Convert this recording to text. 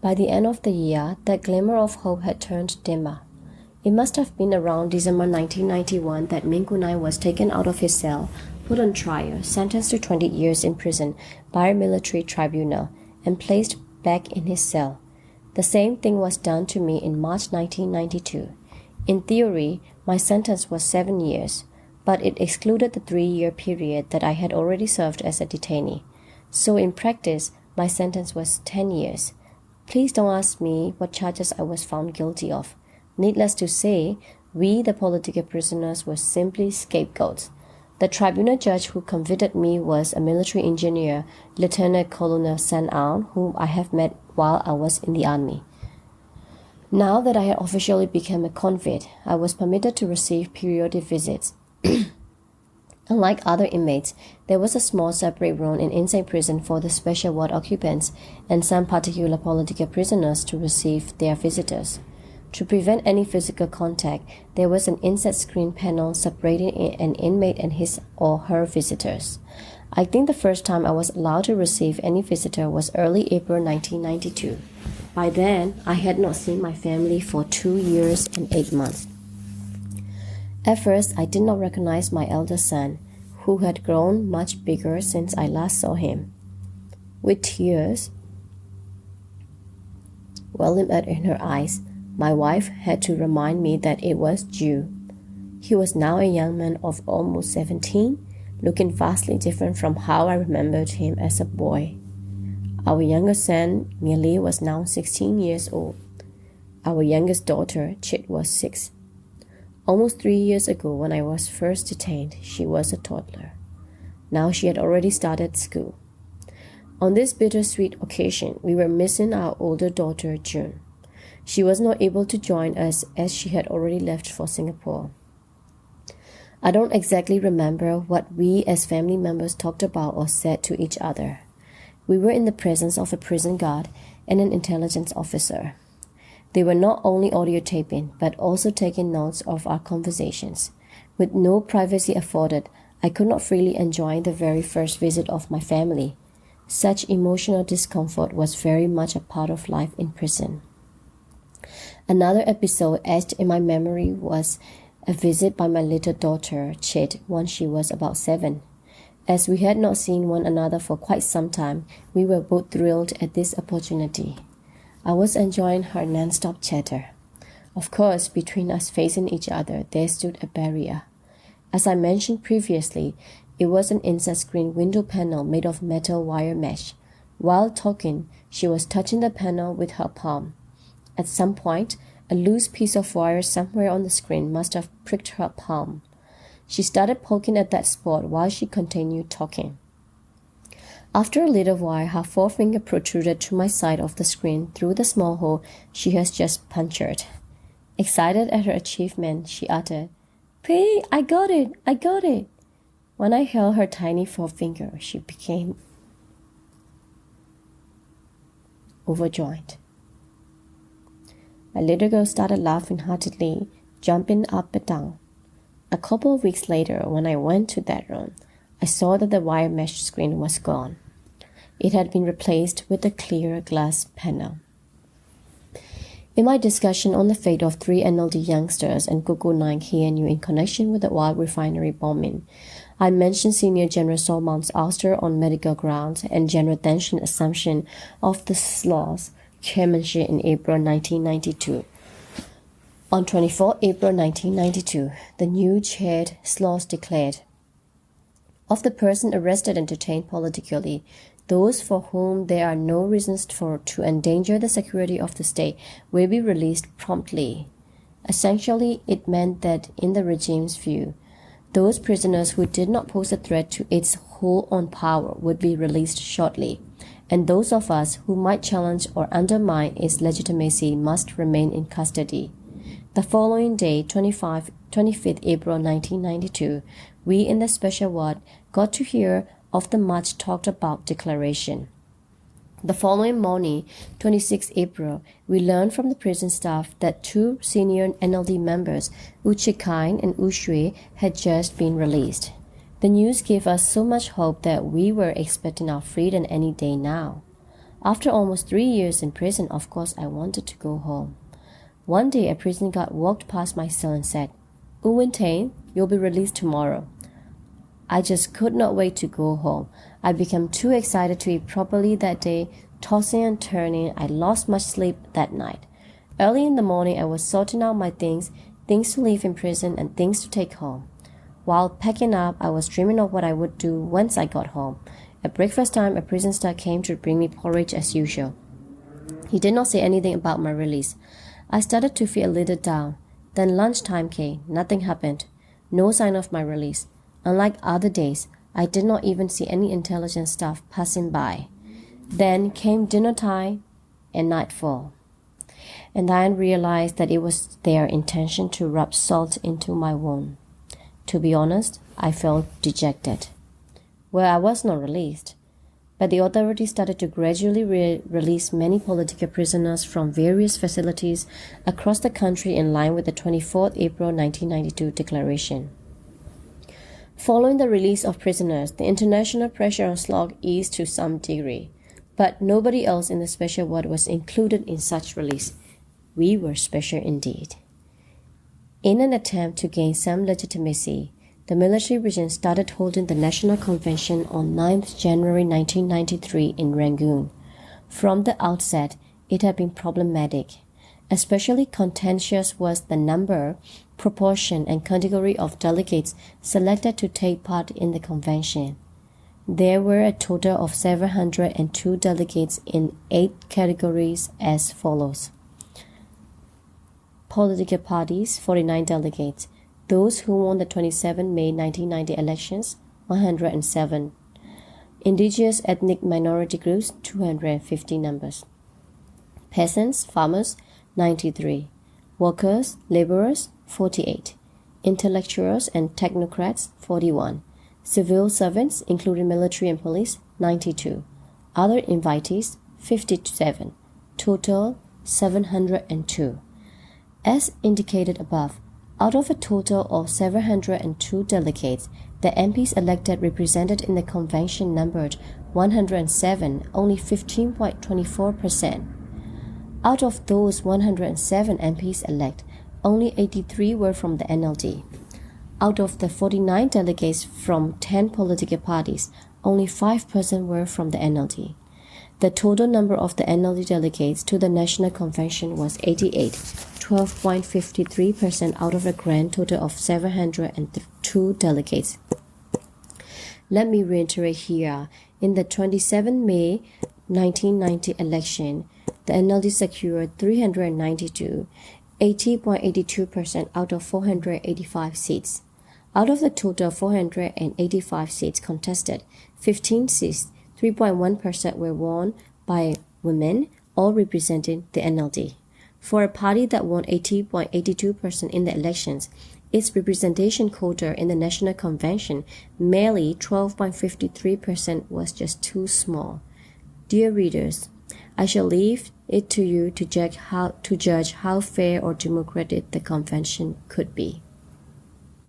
By the end of the year, that glimmer of hope had turned dimmer. It must have been around December 1991 that Min Kunai was taken out of his cell, put on trial, sentenced to 20 years in prison by a military tribunal, and placed back in his cell. The same thing was done to me in March 1992. In theory, my sentence was 7 years, but it excluded the 3-year period that I had already served as a detainee. So in practice, my sentence was 10 years. Please don't ask me what charges I was found guilty of. Needless to say, we, the political prisoners, were simply scapegoats. The tribunal judge who convicted me was a military engineer, Lieutenant Colonel San Aung, whom I have met while I was in the army. Now that I had officially become a convict, I was permitted to receive periodic visits. Unlike other inmates, there was a small separate room in insane prison for the special ward occupants and some particular political prisoners to receive their visitors. To prevent any physical contact, there was an inside screen panel separating an inmate and his or her visitors. I think the first time I was allowed to receive any visitor was early April 1992. By then, I had not seen my family for 2 years and 8 months. At first, I did not recognize my elder son, who had grown much bigger since I last saw him. With tears welling up in her eyes, my wife had to remind me that it was Jew. He was now a young man of almost 17, looking vastly different from how I remembered him as a boy. Our youngest son, Millie, was now 16 years old. Our youngest daughter, Chit, was 6. Almost 3 years ago, when I was first detained, she was a toddler. Now she had already started school. On this bittersweet occasion, we were missing our older daughter, June. She was not able to join us as she had already left for Singapore. I don't exactly remember what we as family members talked about or said to each other. We were in the presence of a prison guard and an intelligence officer. They were not only audio taping, but also taking notes of our conversations. With no privacy afforded, I could not freely enjoy the very first visit of my family. Such emotional discomfort was very much a part of life in prison. Another episode etched in my memory was a visit by my little daughter, Chit, when she was about 7. As we had not seen one another for quite some time, we were both thrilled at this opportunity. I was enjoying her non-stop chatter. Of course, between us facing each other, there stood a barrier. As I mentioned previously, it was an inside screen window panel made of metal wire mesh. While talking, she was touching the panel with her palm. At some point, a loose piece of wire somewhere on the screen must have pricked her palm. She started poking at that spot while she continued talking. After a little while, her forefinger protruded to my side of the screen through the small hole she has just punctured. Excited at her achievement, she uttered, "Pay, I got it, I got it." When I held her tiny forefinger, she became overjoyed. My little girl started laughing heartily, jumping up and down. A couple of weeks later, when I went to that room, I saw that the wire mesh screen was gone. It had been replaced with a clear glass panel. In my discussion on the fate of 3 NLD youngsters and Cuckoo 9 KNU in connection with the oil refinery bombing, I mentioned Senior General Solom's ouster on medical grounds and General Tenshin's assumption of the SLAW's chairmanship in April 1992. On 24 April 1992, the new chaired SLAWs declared, "Of the person arrested and detained politically, those for whom there are no reasons to endanger the security of the state will be released promptly." Essentially, it meant that, in the regime's view, those prisoners who did not pose a threat to its hold on power would be released shortly, and those of us who might challenge or undermine its legitimacy must remain in custody. The following day, 25th April 1992, we in the special ward got to hear of the much talked about declaration. The following morning, 26 April, we learned from the prison staff that 2 senior NLD members, U Htein and U Shui, had just been released. The news gave us so much hope that we were expecting our freedom any day now. After almost 3 years in prison, of course, I wanted to go home. One day, a prison guard walked past my cell and said, "U Win Htein, you'll be released tomorrow." I just could not wait to go home. I became too excited to eat properly that day. Tossing and turning, I lost much sleep that night. Early in the morning, I was sorting out my things to leave in prison and things to take home. While packing up, I was dreaming of what I would do once I got home. At breakfast time, a prison staff came to bring me porridge as usual. He did not say anything about my release. I started to feel a little down. Then lunchtime came. Nothing happened. No sign of my release. Unlike other days, I did not even see any intelligent staff passing by. Then came dinner time and nightfall. And I realized that it was their intention to rub salt into my wound. To be honest, I felt dejected. Well, I was not released, but the authorities started to gradually release many political prisoners from various facilities across the country in line with the 24th April 1992 declaration. Following the release of prisoners, the international pressure on SLOG eased to some degree, but nobody else in the special ward was included in such release. We were special indeed. In an attempt to gain some legitimacy, the military regime started holding the National Convention on 9th January 1993 in Rangoon. From the outset, it had been problematic. Especially contentious was the number, proportion, and category of delegates selected to take part in the convention. There were a total of 702 delegates in 8 categories as follows. Political parties, 49 delegates. Those who won the 27 May 1990 elections, 107. Indigenous ethnic minority groups, 250 numbers. Peasants, farmers, 93. Workers, laborers, 48. Intellectuals and technocrats, 41. Civil servants, including military and police, 92. Other invitees, 57. Total, 702. As indicated above, out of a total of 702 delegates, the MPs elected represented in the convention numbered 107, only 15.24%. Out of those 107 MPs elect, only 83 were from the NLD. Out of the 49 delegates from 10 political parties, only 5% were from the NLD. The total number of the NLD delegates to the National Convention was 88, 12.53% out of a grand total of 702 delegates. Let me reiterate here, in the 27 May 1990 election, the NLD secured 392, 80.82% out of 485 seats. Out of the total 485 seats contested, 15 seats, 3.1% were won by women, all representing the NLD. For a party that won 80.82% in the elections, its representation quota in the National Convention, merely 12.53%, was just too small. Dear readers, I shall leave it to you to judge how fair or democratic the convention could be.